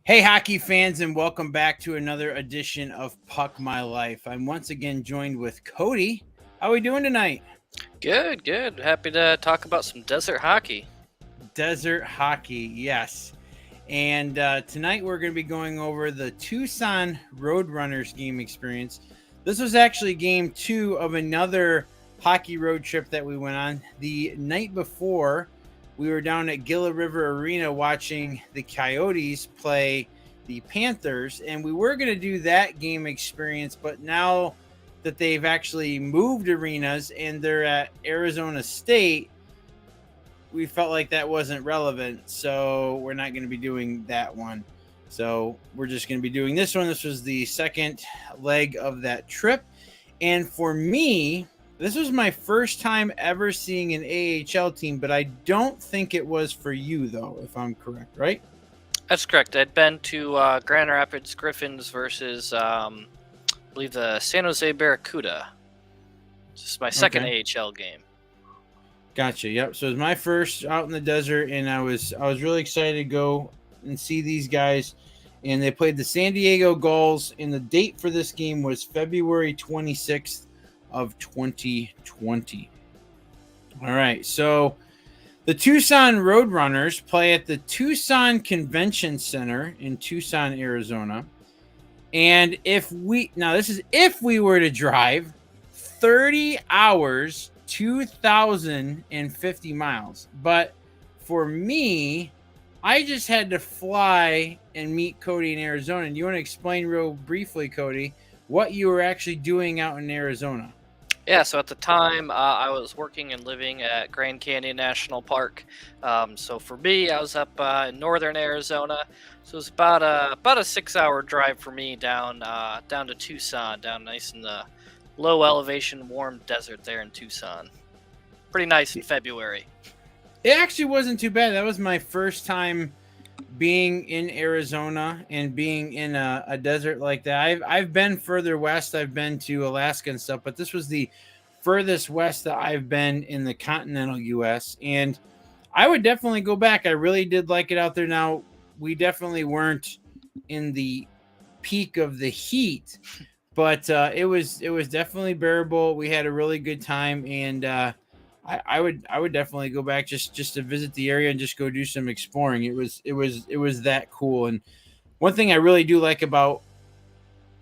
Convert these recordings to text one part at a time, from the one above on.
Hey, hockey fans, and welcome back to another edition of Puck My Life. I'm once again joined with Cody. How are we doing tonight? Good, good. Happy to talk about some desert hockey. Desert hockey, yes. And tonight we're going to be going over the Tucson Roadrunners game experience. This was actually game 2 of another hockey road trip that we went on. The night before, we were down at Gila River Arena watching the Coyotes play the Panthers, and we were going to do that game experience, but now that they've actually moved arenas and they're at Arizona State, we felt like that wasn't relevant, so we're not going to be doing that one. So we're just going to be doing this one. This was the second leg of that trip. And for me, this was my first time ever seeing an AHL team, but I don't think it was for you, though, if I'm correct, right? That's correct. I'd been to Grand Rapids Griffins versus, I believe, the San Jose Barracuda. This is my second AHL game. Gotcha. Yep. So it was my first out in the desert, and I was really excited to go and see these guys. And they played the San Diego Gulls, and the date for this game was February 26th of 2020. All right. So the Tucson Roadrunners play at the Tucson Convention Center in Tucson, Arizona. And if we were to drive 30 hours, 2,050 miles. But for me, I just had to fly and meet Cody in Arizona. And you want to explain real briefly, Cody, what you were actually doing out in Arizona? Yeah, so at the time, I was working and living at Grand Canyon National Park. So for me, I was up in northern Arizona. So it was about a 6-hour drive for me down to Tucson, down nice in the low elevation, warm desert there in Tucson. Pretty nice in February. It actually wasn't too bad. That was my first time being in Arizona and being in a desert like that. I've been further west. I've been to Alaska and stuff, but this was the furthest west that I've been in the continental U.S. And I would definitely go back. I really did like it out there. Now, we definitely weren't in the peak of the heat, but it was definitely bearable. We had a really good time, and I would definitely go back just to visit the area and just go do some exploring. It was that cool. And one thing I really do like about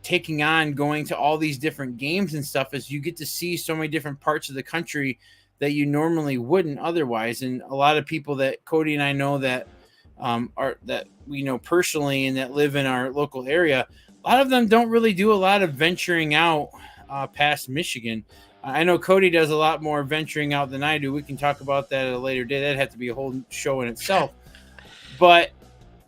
going to all these different games and stuff is you get to see so many different parts of the country that you normally wouldn't otherwise. And a lot of people that Cody and I know that that we know personally and that live in our local area, a lot of them don't really do a lot of venturing out past Michigan. I know Cody does a lot more venturing out than I do. We can talk about that at a later day. That'd have to be a whole show in itself. But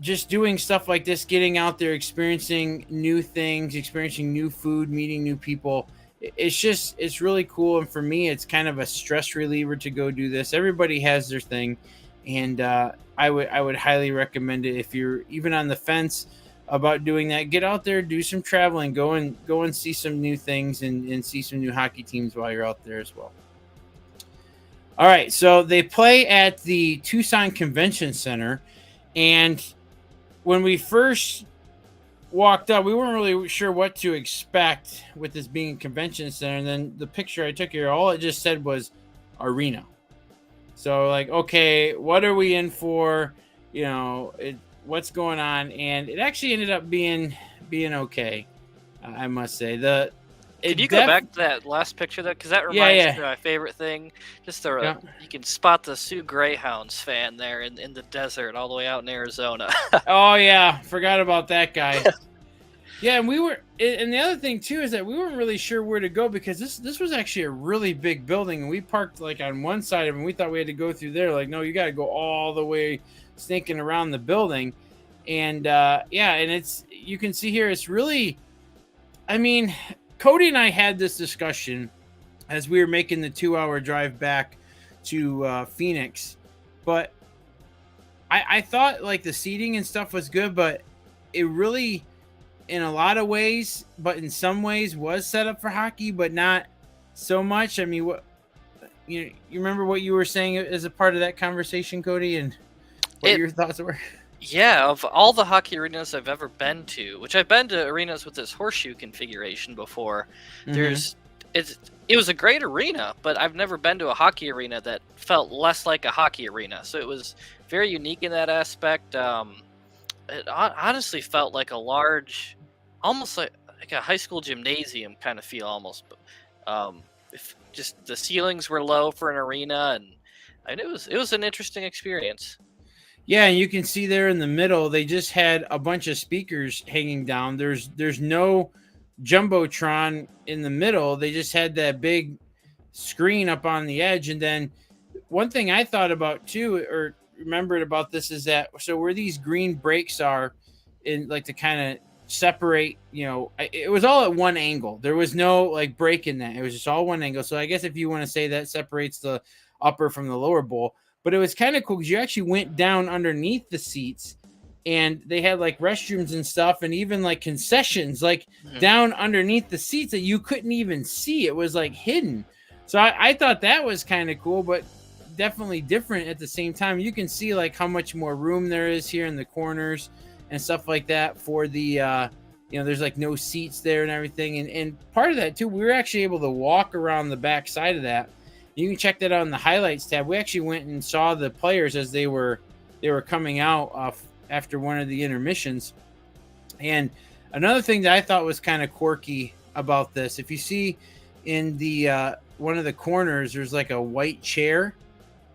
just doing stuff like this, getting out there, experiencing new things, experiencing new food, meeting new people, it's really cool. And for me, it's kind of a stress reliever to go do this. Everybody has their thing. And I would highly recommend it. If you're even on the fence about doing that, get out there, do some traveling, go and see some new things and see some new hockey teams while you're out there as well. All right, so they play at the Tucson Convention Center, and when we first walked up, we weren't really sure what to expect with this being a convention center. And then the picture I took here, all it just said was arena. So like, okay, what are we in for? You know, what's going on? And it actually ended up being okay, I must say. Can you go back to that last picture there? Because that reminds me of my favorite thing. Just you can spot the Sioux Greyhounds fan there in the desert all the way out in Arizona. Oh, yeah. Forgot about that guy. Yeah, and the other thing, too, is that we weren't really sure where to go because this was actually a really big building, and we parked, like, on one side of it, and we thought we had to go through there. Like, no, you got to go all the way sneaking around the building. And, and you can see here, it's really, I mean, Cody and I had this discussion as we were making the 2-hour drive back to Phoenix, but I thought, like, the seating and stuff was good, but it really, in a lot of ways, but in some ways was set up for hockey, but not so much. I mean, what you remember what you were saying as a part of that conversation, Cody, and what your thoughts were? Yeah, of all the hockey arenas I've ever been to, which I've been to arenas with this horseshoe configuration before, Mm-hmm. there's it was a great arena, but I've never been to a hockey arena that felt less like a hockey arena. So it was very unique in that aspect. Honestly felt like a large, almost like a high school gymnasium kind of feel almost. But if just the ceilings were low for an arena, and it was an interesting experience. Yeah, and you can see there in the middle, they just had a bunch of speakers hanging down. There's no jumbotron in the middle. They just had that big screen up on the edge. And then one thing I thought about too, or remembered about this, is that so where these green breaks are, in like to kind of separate, it was all at one angle. There was no like break in that. It was just all one angle. So I guess if you want to say that separates the upper from the lower bowl, but it was kind of cool because you actually went down underneath the seats and they had like restrooms and stuff and even like concessions like Mhm. down underneath the seats that you couldn't even see. It was like hidden. So I thought that was kind of cool, but definitely different at the same time. You can see like how much more room there is here in the corners and stuff like that for the there's like no seats there and everything. And part of that too, we were actually able to walk around the back side of that. You can check that out in the highlights tab. We actually went and saw the players as they were coming out after one of the intermissions. And another thing that I thought was kind of quirky about this, if you see in the one of the corners, there's like a white chair,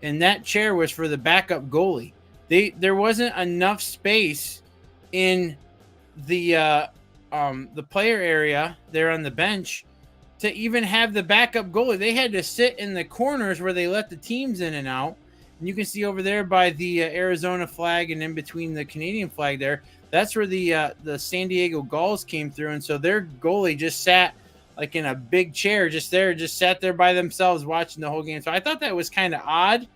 and that chair was for the backup goalie. There wasn't enough space in the player area there on the bench to even have the backup goalie. They had to sit in the corners where they let the teams in and out. And you can see over there by the Arizona flag and in between the Canadian flag there, that's where the San Diego Gulls came through. And so their goalie just sat like in a big chair just sat there by themselves watching the whole game. So I thought that was kind of odd.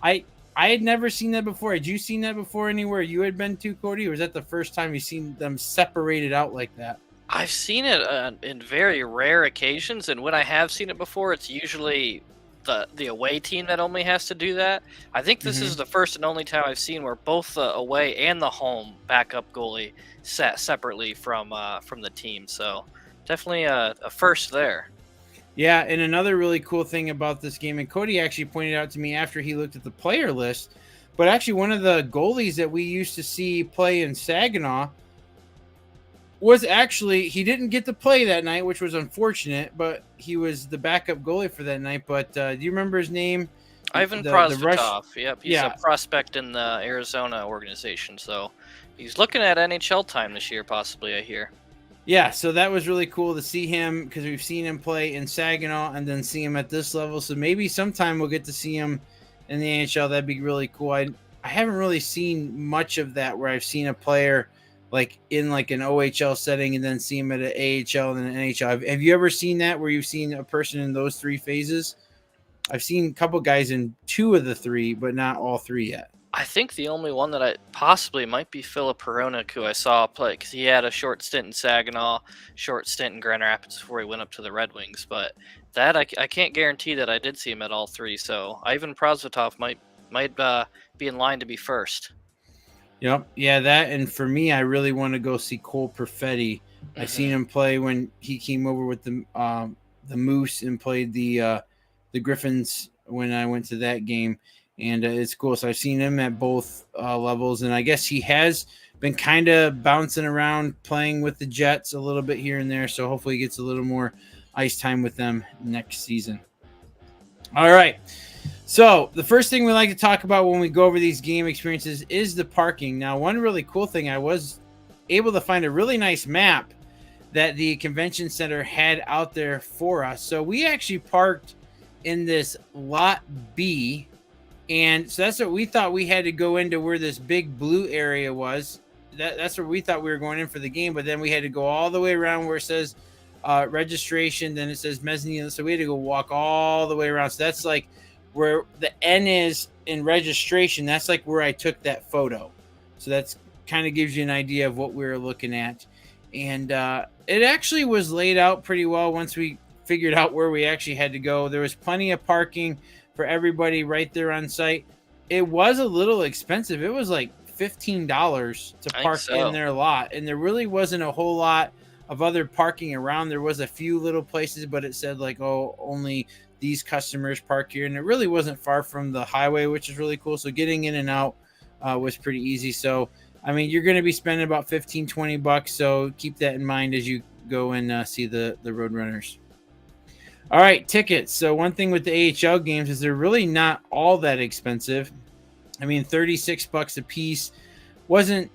I had never seen that before. Had you seen that before anywhere you had been to, Cody? Or was that the first time you seen them separated out like that? I've seen it in very rare occasions, and when I have seen it before, it's usually the away team that only has to do that. I think this Mm-hmm. is the first and only time I've seen where both the away and the home backup goalie sat separately from the team. So definitely a first there. Yeah, and another really cool thing about this game, and Cody actually pointed out to me after he looked at the player list, but actually one of the goalies that we used to see play in Saginaw was actually he didn't get to play that night, which was unfortunate, but he was the backup goalie for that night. But do you remember his name? Ivan The rush. Prosvetov. Yep, he's a Yeah, prospect in the Arizona organization. So he's looking at NHL time this year, possibly. I hear. yeah. So that was really cool to see him because we've seen him play in Saginaw and then see him at this level. So maybe sometime we'll get to see him in the NHL. That'd be really cool. I haven't really seen much of that where I've seen a player like in like an OHL setting and then see him at an AHL and then an NHL. Have you ever seen that where you've seen a person in those three phases? I've seen a couple guys in two of the three, but not all three yet. I think the only one that I possibly might be Philip Hronik, who I saw play because he had a short stint in Saginaw, short stint in Grand Rapids before he went up to the Red Wings. But that I can't guarantee that I did see him at all three. So Ivan Prosvetov might be in line to be first. Yep. Yeah, that and for me, I really want to go see Cole Perfetti. I seen Hmm. him play when he came over with the Moose and played the Griffins when I went to that game, and it's cool. So I've seen him at both levels, and I guess he has been kind of bouncing around playing with the Jets a little bit here and there. So hopefully he gets a little more ice time with them next season. All right. So the first thing we like to talk about when we go over these game experiences is the parking. Now, one really cool thing, I was able to find a really nice map that the convention center had out there for us. So we actually parked in this lot B, and so that's what we thought. We had to go into where this big blue area was. That's where we thought we were going in for the game, but then we had to go all the way around where it says registration, then it says mezzanine. So we had to go walk all the way around. So that's like where the N is in registration. That's like where I took that photo. So that's kind of gives you an idea of what we were looking at. And it actually was laid out pretty well once we figured out where we actually had to go. There was plenty of parking for everybody right there on site. It was a little expensive. It was like $15 to I think park in so. their lot, and there really wasn't a whole lot of other parking around. There was a few little places, but it said like, oh, only these customers park here, and it really wasn't far from the highway, which is really cool. So getting in and out was pretty easy. So I mean, you're going to be spending about $15-20, so keep that in mind as you go and see the Roadrunners. All right, tickets. So one thing with the AHL games is they're really not all that expensive. I mean, $36 a piece wasn't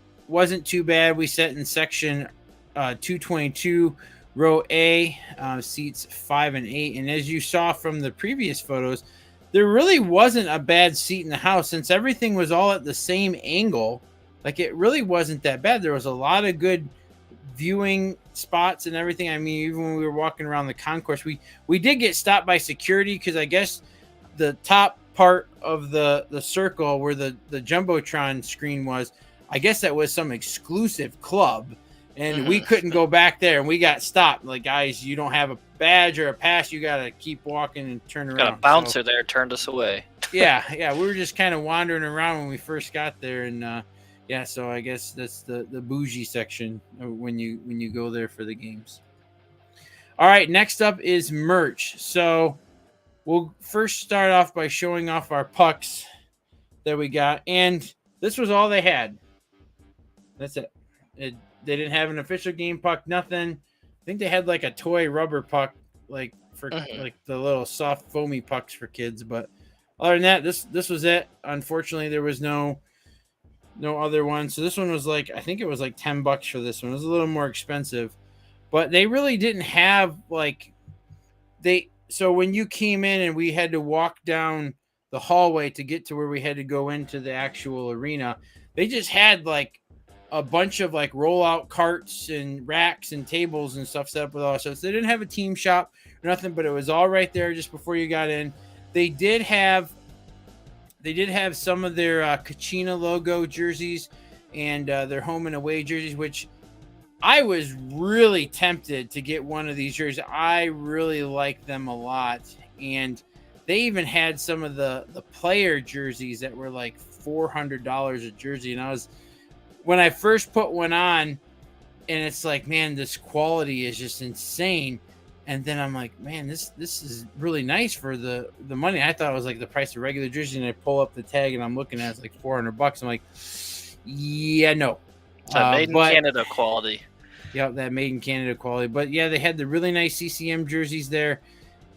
too bad. We sat in section 222, row A, seats 5 and 8. And as you saw from the previous photos, there really wasn't a bad seat in the house since everything was all at the same angle. Like, it really wasn't that bad. There was a lot of good viewing spots and everything. I mean, even when we were walking around the concourse, we did get stopped by security because I guess the top part of the circle where the Jumbotron screen was, I guess that was some exclusive club, and we couldn't go back there, and we got stopped. Like, guys, you don't have a badge or a pass. You got to keep walking and turn around. Got a bouncer there turned us away. Yeah. We were just kind of wandering around when we first got there, and yeah, so I guess that's the bougie section when you go there for the games. All right, next up is merch. So we'll first start off by showing off our pucks that we got, and this was all they had. That's it. They didn't have an official game puck, nothing. I think they had like a toy rubber puck, like for like the little soft foamy pucks for kids. But other than that, this was it. Unfortunately, there was no other one. So this one was like, I think it was like $10 for this one. It was a little more expensive, but they really didn't have like so when you came in and we had to walk down the hallway to get to where we had to go into the actual arena, they just had like a bunch of like rollout carts and racks and tables and stuff set up with all stuff. So they didn't have a team shop or nothing, but it was all right there just before you got in. They did have some of their Kachina logo jerseys and their home and away jerseys, which I was really tempted to get one of these jerseys. I really like them a lot. And they even had some of the player jerseys that were like $400 a jersey. And when I first put one on, and it's like, man, this quality is just insane. And then I'm like, man, this is really nice for the money. I thought it was like the price of regular jersey, and I pull up the tag and I'm looking at it's like $400. I'm like, yeah, no. Made in Canada quality. Yeah, that made in Canada quality. But yeah, they had the really nice CCM jerseys there.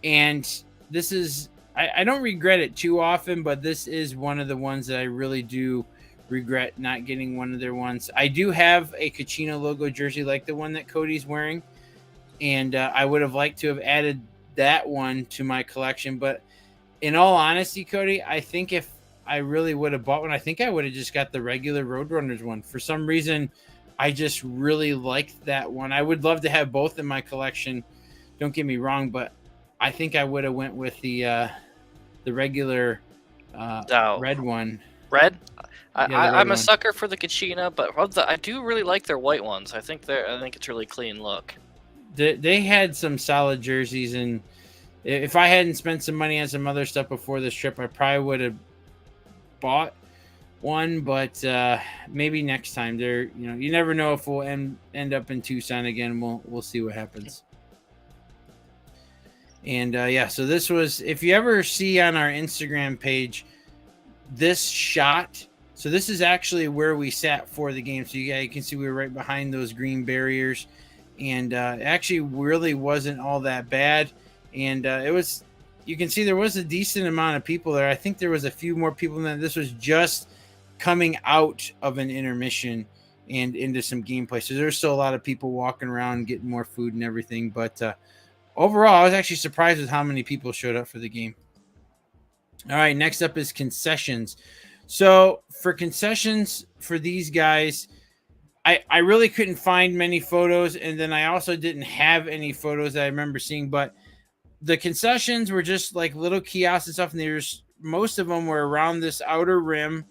And this is, I don't regret it too often, but this is one of the ones that I really do regret not getting one of their ones. I do have a Kachina logo jersey like the one that Cody's wearing. And I would have liked to have added that one to my collection. But in all honesty, Cody, I think if I really would have bought one, I think I would have just got the regular Roadrunners one. For some reason, I just really liked that one. I would love to have both in my collection. Don't get me wrong, but I think I would have went with the regular red one. Red? I'm a one. sucker for the Kachina, but I do really like their white ones. I think it's really clean look. They had some solid jerseys, and if I hadn't spent some money on some other stuff before this trip, I probably would have bought one. But maybe next time. You never know if we'll end up in Tucson again. We'll see what happens. And so this was, if you ever see on our Instagram page this shot. So this is actually where we sat for the game. So you can see we were right behind those green barriers. And actually really wasn't all that bad. And you can see there was a decent amount of people there. I think there was a few more people than that. This was just coming out of an intermission and into some gameplay. So there's still a lot of people walking around getting more food and everything. But overall, I was actually surprised with how many people showed up for the game. All right, next up is concessions. So for concessions for these guys, I really couldn't find many photos, and then I also didn't have any photos that I remember seeing, but the concessions were just like little kiosks and stuff, and most of them were around this outer rim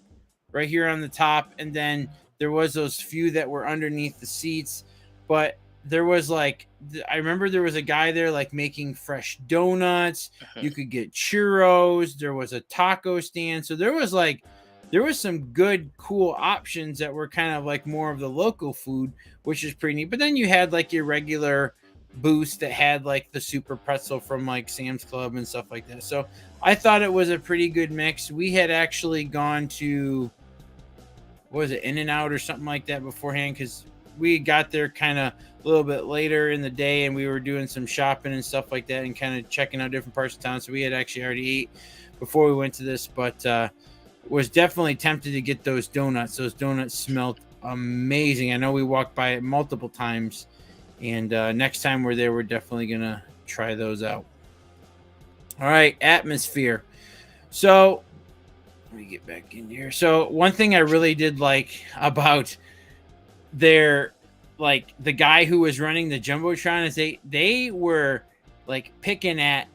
right here on the top, and then there was those few that were underneath the seats. But there was I remember there was a guy there like making fresh donuts. You could get churros. There was a taco stand. So there was like there was some good, cool options that were kind of like more of the local food, which is pretty neat. But then you had like your regular booths that had like the super pretzel from like Sam's Club and stuff like that. So I thought it was a pretty good mix. We had actually gone to, what was it, In and Out or something like that beforehand, because we got there kind of a little bit later in the day and we were doing some shopping and stuff like that and kind of checking out different parts of town. So we had actually already ate before we went to this, but was definitely tempted to get those donuts. Those donuts smelled amazing. I know we walked by it multiple times, and next time we're there, we're definitely gonna try those out. All right, atmosphere. So let me get back in here. So one thing I really did like about their, like, the guy who was running the jumbotron is they were like picking at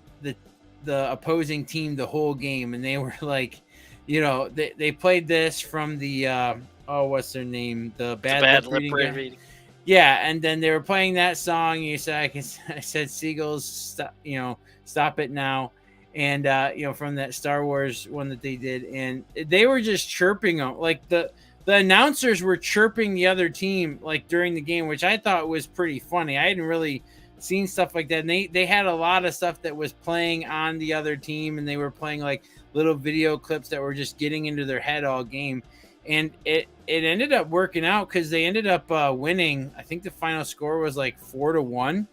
the opposing team the whole game, and they were like, you know, they played this from the what's their name, the bad lip reading. Yeah, and then they were playing that song. You said I said Seagulls, stop, you know, stop it now. And you know, from that Star Wars one that they did, and they were just chirping them, like the announcers were chirping the other team like during the game, which I thought was pretty funny. I hadn't really seen stuff like that. And they had a lot of stuff that was playing on the other team, and they were playing like little video clips that were just getting into their head all game. And it ended up working out because they ended up winning. I think the final score was like 4-1.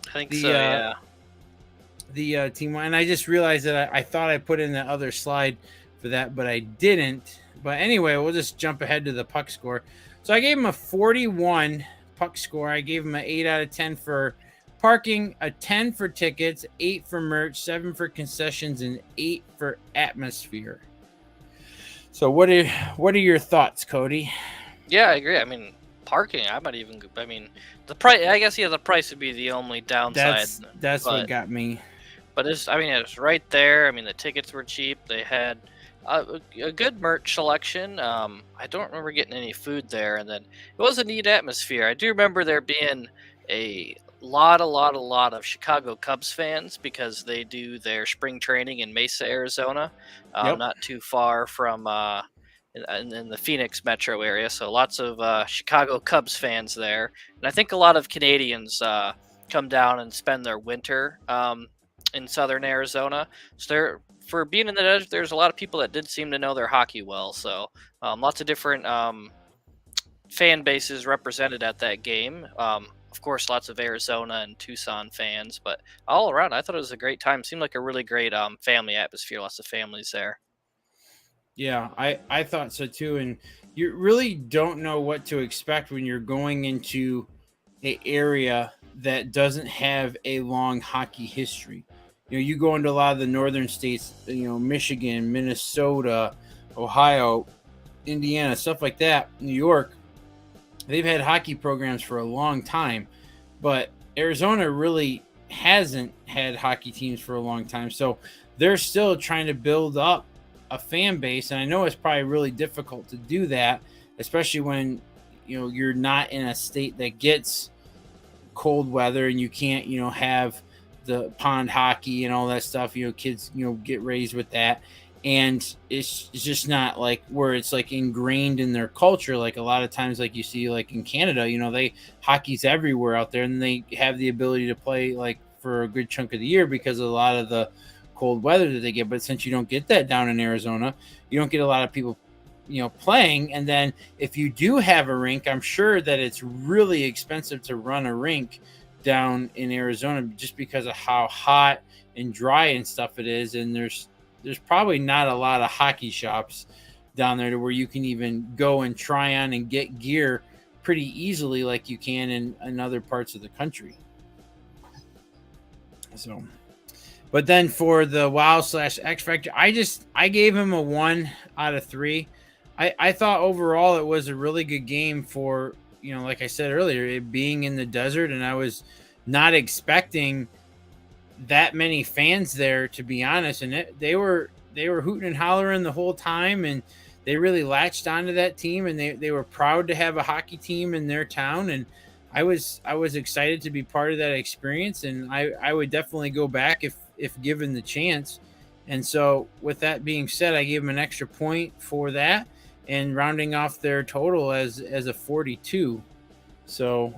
I think so, yeah. The team won. And I just realized that I thought I put in the other slide for that, but I didn't. But anyway, we'll just jump ahead to the puck score. So I gave him a 41 puck score. I gave him an 8 out of 10 for parking, a 10 for tickets, 8 for merch, 7 for concessions, and 8 for atmosphere. So what are your thoughts, Cody? Yeah, I agree. I mean, parking, the price, I guess, yeah, the price would be the only downside. That's what got me. But it's right there. I mean, the tickets were cheap. They had a good merch selection. I don't remember getting any food there, and then it was a neat atmosphere. I do remember there being a lot of Chicago Cubs fans because they do their spring training in Mesa, Arizona, not too far from in the Phoenix metro area. So lots of Chicago Cubs fans there, and I think a lot of Canadians come down and spend their winter in southern Arizona. So for being in the desert, there's a lot of people that did seem to know their hockey well. So lots of different fan bases represented at that game. Of course, lots of Arizona and Tucson fans, but all around, I thought it was a great time. Seemed like a really great family atmosphere. Lots of families there. Yeah, I thought so too. And you really don't know what to expect when you're going into an area that doesn't have a long hockey history. You know, you go into a lot of the northern states, you know, Michigan, Minnesota, Ohio, Indiana, stuff like that, New York. They've had hockey programs for a long time, but Arizona really hasn't had hockey teams for a long time. So they're still trying to build up a fan base. And I know it's probably really difficult to do that, especially when, you know, you're not in a state that gets cold weather and you can't, you know, have the pond hockey and all that stuff. You know, kids, you know, get raised with that. And it's just not like where it's like ingrained in their culture. Like a lot of times, like you see, like in Canada, you know, hockey's everywhere out there, and they have the ability to play like for a good chunk of the year because of a lot of the cold weather that they get. But since you don't get that down in Arizona, you don't get a lot of people, you know, playing. And then if you do have a rink, I'm sure that it's really expensive to run a rink down in Arizona just because of how hot and dry and stuff it is. And there's probably not a lot of hockey shops down there to where you can even go and try on and get gear pretty easily like you can in other parts of the country. So, but then for the WoW/X Factor, I gave him a 1 out of 3. I thought overall it was a really good game for, you know, like I said earlier, it being in the desert, and I was not expecting that many fans there, to be honest. And they were hooting and hollering the whole time, and they really latched onto that team, and they were proud to have a hockey team in their town. And I was excited to be part of that experience, and I would definitely go back if given the chance. And so with that being said, I gave him an extra point for that. and rounding off their total as a 42. So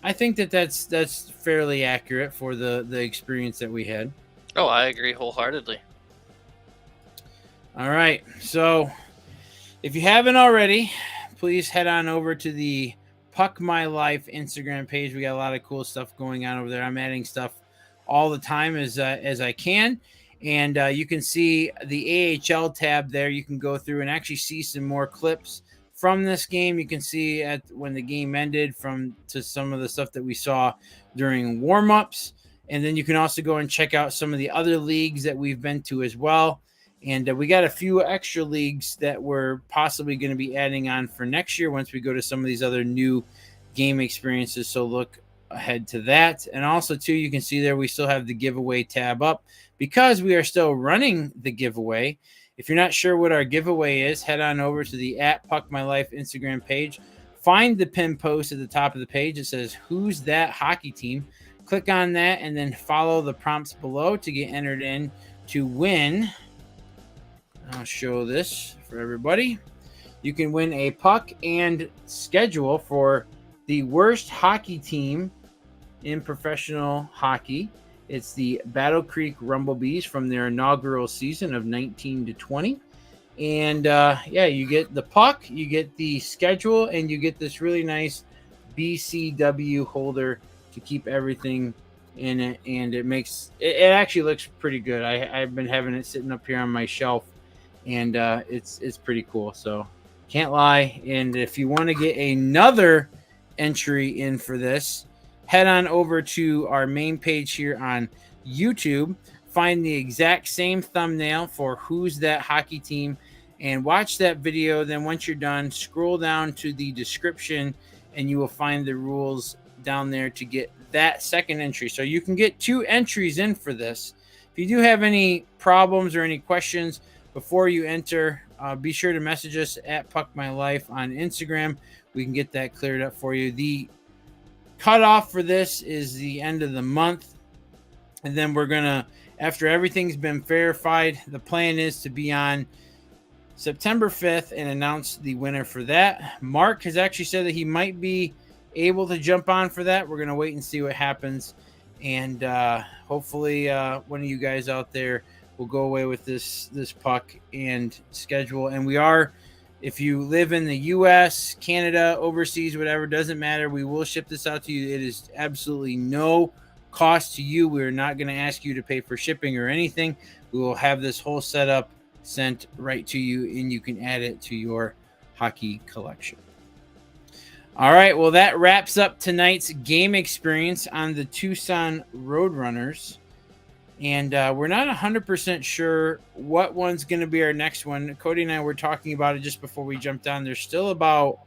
I think that's fairly accurate for the experience that we had. Oh, I agree wholeheartedly. All right. So if you haven't already, please head on over to the Puck My Life Instagram page. We got a lot of cool stuff going on over there. I'm adding stuff all the time as I can. And you can see the AHL tab there. You can go through and actually see some more clips from this game. You can see at when the game ended to some of the stuff that we saw during warm-ups. And then you can also go and check out some of the other leagues that we've been to as well. And we got a few extra leagues that we're possibly going to be adding on for next year once we go to some of these other new game experiences. So look ahead to that. And also, too, you can see there we still have the giveaway tab up because we are still running the giveaway. If you're not sure what our giveaway is, head on over to the @PuckMyLife Instagram page. Find the pin post at the top of the page. It says, "Who's that hockey team?" Click on that and then follow the prompts below to get entered in to win. I'll show this for everybody. You can win a puck and schedule for the worst hockey team in professional hockey. It's the Battle Creek Rumblebees from their inaugural season of 19 to 20. And yeah, you get the puck, you get the schedule, and you get this really nice BCW holder to keep everything in it. And it actually looks pretty good. I've been having it sitting up here on my shelf, and it's pretty cool. So can't lie. And if you want to get another entry in for this, head on over to our main page here on YouTube, find the exact same thumbnail for Who's That Hockey Team, and watch that video. Then once you're done, scroll down to the description and you will find the rules down there to get that second entry. So you can get 2 entries in for this. If you do have any problems or any questions before you enter, be sure to message us at PuckMyLife on Instagram. We can get that cleared up for you. The cutoff for this is the end of the month. And then we're going to, after everything's been verified, the plan is to be on September 5th and announce the winner for that. Mark has actually said that he might be able to jump on for that. We're going to wait and see what happens. And hopefully one of you guys out there will go away with this puck and schedule. And we are, if you live in the U.S., Canada, overseas, whatever, doesn't matter. We will ship this out to you. It is absolutely no cost to you. We're not going to ask you to pay for shipping or anything. We will have this whole setup sent right to you, and you can add it to your hockey collection. All right, well, that wraps up tonight's game experience on the Tucson Roadrunners. And we're not 100% sure what one's going to be our next one. Cody and I were talking about it just before we jumped on. There's still about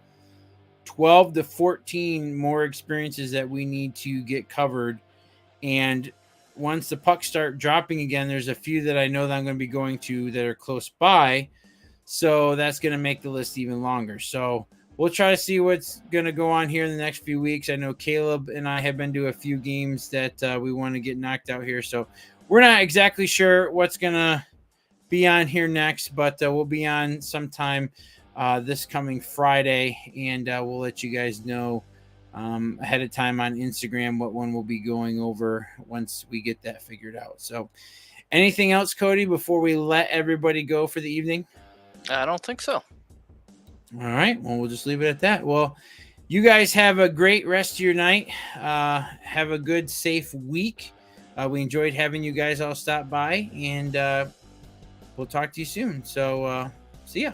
12 to 14 more experiences that we need to get covered. And once the pucks start dropping again, there's a few that I know that I'm going to be going to that are close by. So that's going to make the list even longer. So we'll try to see what's going to go on here in the next few weeks. I know Caleb and I have been to a few games that we want to get knocked out here. So we're not exactly sure what's going to be on here next, but we'll be on sometime this coming Friday, and we'll let you guys know ahead of time on Instagram what one we'll be going over once we get that figured out. So anything else, Cody, before we let everybody go for the evening? I don't think so. All right. Well, we'll just leave it at that. Well, you guys have a great rest of your night. Have a good, safe week. We enjoyed having you guys all stop by, and we'll talk to you soon. So see ya.